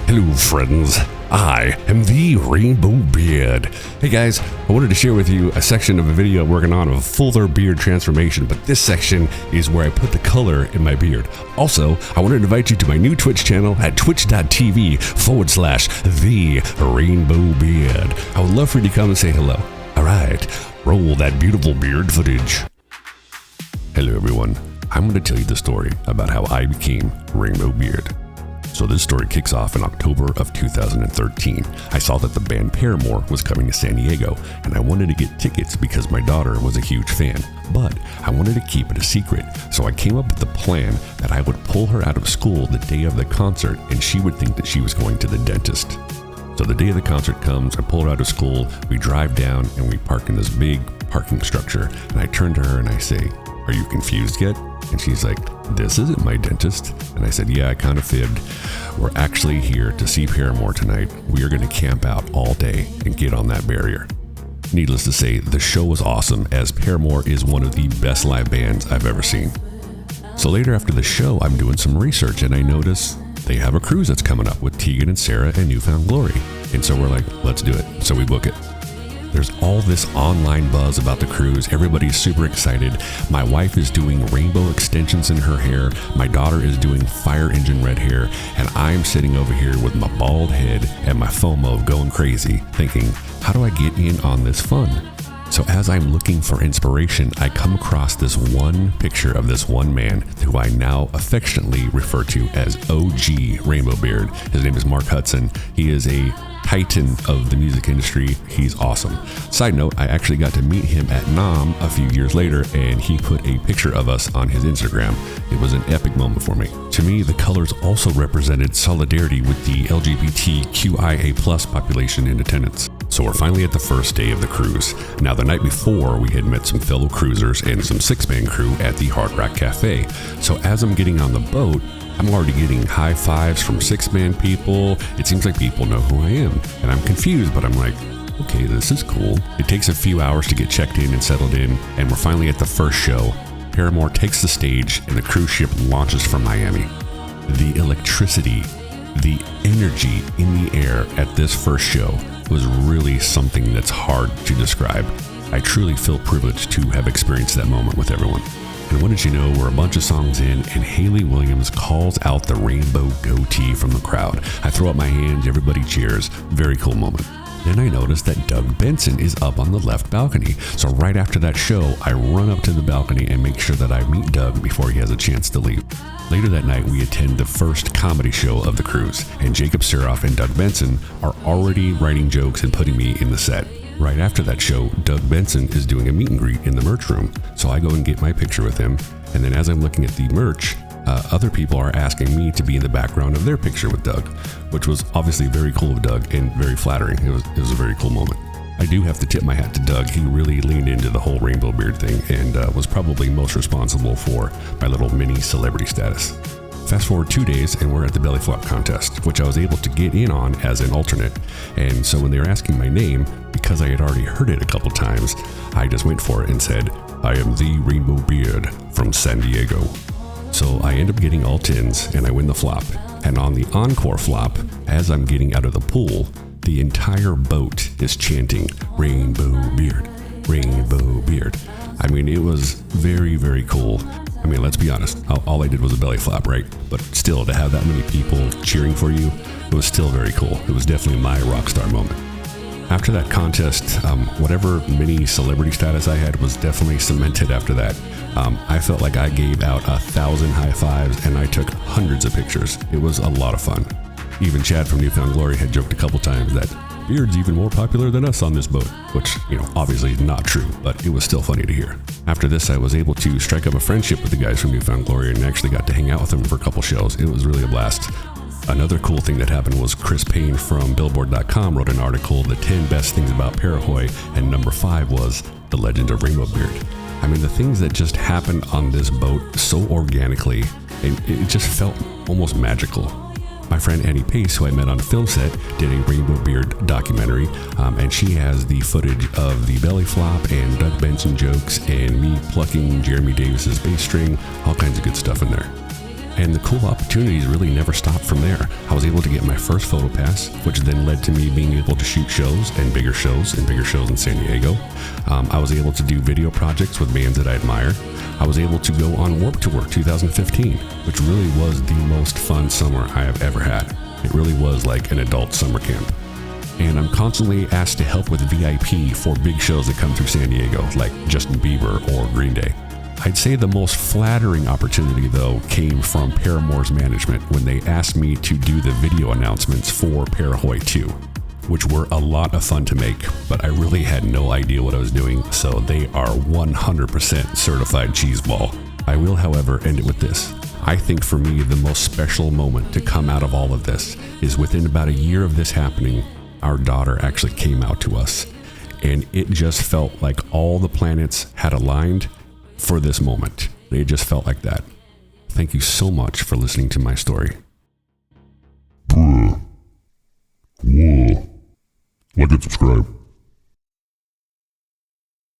Hello friends, I am the Rainbow Beard. Hey guys, I wanted to share with you a section of a video I'm working on of a fuller beard transformation, but this section is where I put the color in my beard. Also, I wanted to invite you to my new Twitch channel at twitch.tv/TheRainbowBeard. I would love for you to come and say hello. Alright, roll that beautiful beard footage. Hello everyone, I'm going to tell you the story about how I became Rainbow Beard. So this story kicks off in October of 2013. I saw that the band Parahoy was coming to San Diego, and I wanted to get tickets because my daughter was a huge fan, but I wanted to keep it a secret. So I came up with the plan that I would pull her out of school the day of the concert, and she would think that she was going to the dentist. So the day of the concert comes, I pull her out of school, we drive down, and we park in this big parking structure, and I turn to her and I say, "Are you confused yet?" And she's like, "This isn't my dentist." And I said, "Yeah, I kind of fibbed. We're actually here to see Parahoy tonight. We are going to camp out all day and get on that barrier." Needless to say, the show was awesome, as Parahoy is one of the best live bands I've ever seen. So later after the show, I'm doing some research and I notice they have a cruise that's coming up with Tegan and Sarah and New Found Glory. And so we're like, let's do it. So we book it. There's all this online buzz about the cruise. Everybody's super excited. My wife is doing rainbow extensions in her hair. My daughter is doing fire engine red hair. And I'm sitting over here with my bald head and my FOMO going crazy, thinking, how do I get in on this fun? So as I'm looking for inspiration, I come across this one picture of this one man who I now affectionately refer to as OG Rainbow Beard. His name is Mark Hudson. He is a titan of the music industry. He's awesome. Side note, I actually got to meet him at NAMM a few years later, and he put a picture of us on his Instagram. It was an epic moment for me. To me, the colors also represented solidarity with the LGBTQIA+ population in attendance. So we're finally at the first day of the cruise. Now, the night before, we had met some fellow cruisers and some six-man crew at the Hard Rock Cafe. So as I'm getting on the boat, I'm already getting high fives from six-man people. It seems like people know who I am. And I'm confused, but I'm like, okay, this is cool. It takes a few hours to get checked in and settled in, and we're finally at the first show. Parahoy takes the stage, and the cruise ship launches from Miami. The electricity, the energy in the air at this first show was really something that's hard to describe. I truly feel privileged to have experienced that moment with everyone. And what did you know, we're a bunch of songs in, and Haley Williams calls out the rainbow goatee from the crowd. I throw up my hands, everybody cheers. Very cool moment. Then I notice that Doug Benson is up on the left balcony. So right after that show, I run up to the balcony and make sure that I meet Doug before he has a chance to leave. Later that night, we attend the first comedy show of the cruise, and Jacob Seroff and Doug Benson are already writing jokes and putting me in the set. Right after that show, Doug Benson is doing a meet and greet in the merch room. So I go and get my picture with him. And then as I'm looking at the merch, other people are asking me to be in the background of their picture with Doug, which was obviously very cool of Doug and very flattering. It was a very cool moment. I do have to tip my hat to Doug. He really leaned into the whole Rainbow Beard thing and was probably most responsible for my little mini celebrity status. Fast forward 2 days and we're at the belly flop contest, which I was able to get in on as an alternate. And so when they were asking my name, because I had already heard it a couple times, I just went for it and said, "I am the Rainbow Beard from San Diego." So I end up getting all 10s and I win the flop. And on the encore flop, as I'm getting out of the pool, the entire boat is chanting, "Rainbow Beard, Rainbow Beard." I mean, it was very, very cool. I mean, let's be honest, all I did was a belly flop, right? But still, to have that many people cheering for you, it was still very cool. It was definitely my rock star moment. After that contest, whatever mini celebrity status I had was definitely cemented after that. I felt like I gave out 1,000 high fives and I took hundreds of pictures. It was a lot of fun. Even Chad from New Found Glory had joked a couple times that Beard's even more popular than us on this boat, which, obviously is not true, but it was still funny to hear. After this, I was able to strike up a friendship with the guys from New Found Glory and actually got to hang out with them for a couple shows. It was really a blast. Another cool thing that happened was Chris Payne from Billboard.com wrote an article, The 10 Best Things About Parahoy, and number 5 was The Legend of Rainbow Beard. I mean, the things that just happened on this boat so organically, it just felt almost magical. My friend Annie Pace, who I met on a film set, did a Rainbow Beard documentary, and she has the footage of the belly flop and Doug Benson jokes and me plucking Jeremy Davis's bass string, all kinds of good stuff in there. And the cool opportunities really never stopped from there. I was able to get my first photo pass, which then led to me being able to shoot shows and bigger shows in San Diego. I was able to do video projects with bands that I admire. I was able to go on Warped Tour 2015, which really was the most fun summer I have ever had. It really was like an adult summer camp. And I'm constantly asked to help with VIP for big shows that come through San Diego, like Justin Bieber or Green Day. I'd say the most flattering opportunity, though, came from Paramore's management when they asked me to do the video announcements for Parahoy 2, which were a lot of fun to make, but I really had no idea what I was doing, so they are 100% certified cheeseball. I will, however, end it with this. I think for me, the most special moment to come out of all of this is within about a year of this happening, our daughter actually came out to us, and it just felt like all the planets had aligned for this moment. It just felt like that. Thank you so much for listening to my story. Whoa. Like and subscribe.